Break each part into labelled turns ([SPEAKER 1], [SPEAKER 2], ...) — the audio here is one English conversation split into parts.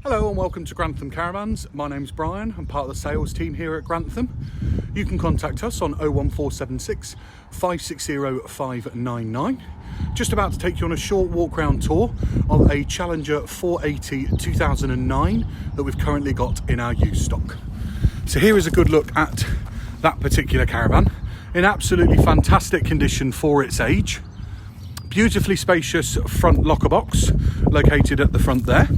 [SPEAKER 1] Hello and welcome to Grantham Caravans. My name's Brian. I'm part of the sales team here at Grantham. You can contact us on 01476 560 599. Just about to take you on a short walk round tour of a Challenger 480 2009 that we've currently got in our used stock. So here is a good look at that particular caravan in absolutely fantastic condition for its age. Beautifully spacious front locker box located at the front there.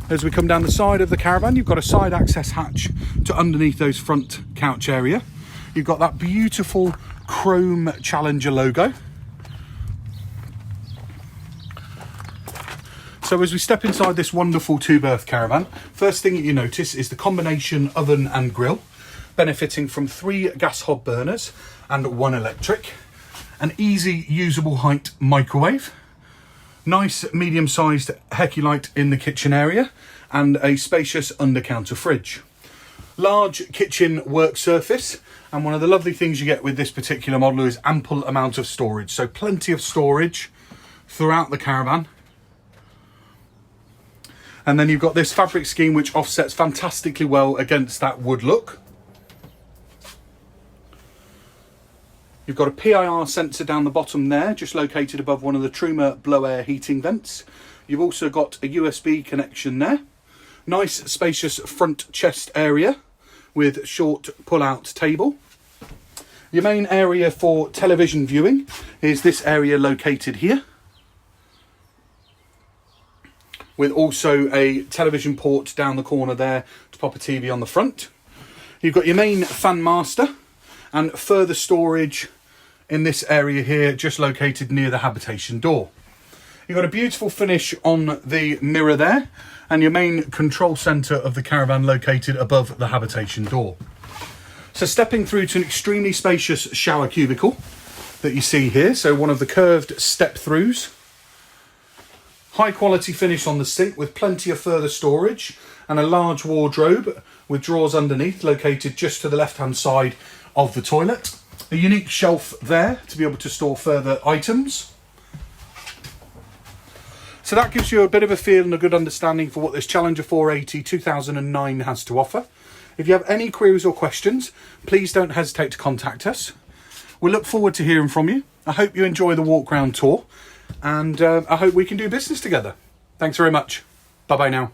[SPEAKER 1] As we come down the side of the caravan, you've got a side access hatch to underneath those front couch area. You've got that beautiful chrome Challenger logo. So as we step inside this wonderful two-berth caravan, first thing that you notice is the combination oven and grill, benefiting from 3 gas hob burners and 1 electric, an easy usable height microwave, nice medium-sized Hecky light in the kitchen area, and a spacious under-counter fridge. Large kitchen work surface, and one of the lovely things you get with this particular model is ample amount of storage. So plenty of storage throughout the caravan. And then you've got this fabric scheme which offsets fantastically well against that wood look. You've got a PIR sensor down the bottom there, just located above one of the Truma blow air heating vents. You've also got a USB connection there. Nice spacious front chest area with short pull-out table. Your main area for television viewing is this area located here, with also a television port down the corner there to pop a TV on the front. You've got your main fan master and further storage in this area here, just located near the habitation door. You've got a beautiful finish on the mirror there, and your main control centre of the caravan located above the habitation door. So stepping through to an extremely spacious shower cubicle that you see here, so one of the curved step throughs. High quality finish on the sink with plenty of further storage, and a large wardrobe with drawers underneath located just to the left hand side of the toilet. A unique shelf there to be able to store further items. So that gives you a bit of a feel and a good understanding for what this Challenger 480 2009 has to offer. If you have any queries or questions, please don't hesitate to contact us. We look forward to hearing from you. I hope you enjoy the walk round tour, and I hope we can do business together. Thanks very much. Bye bye now.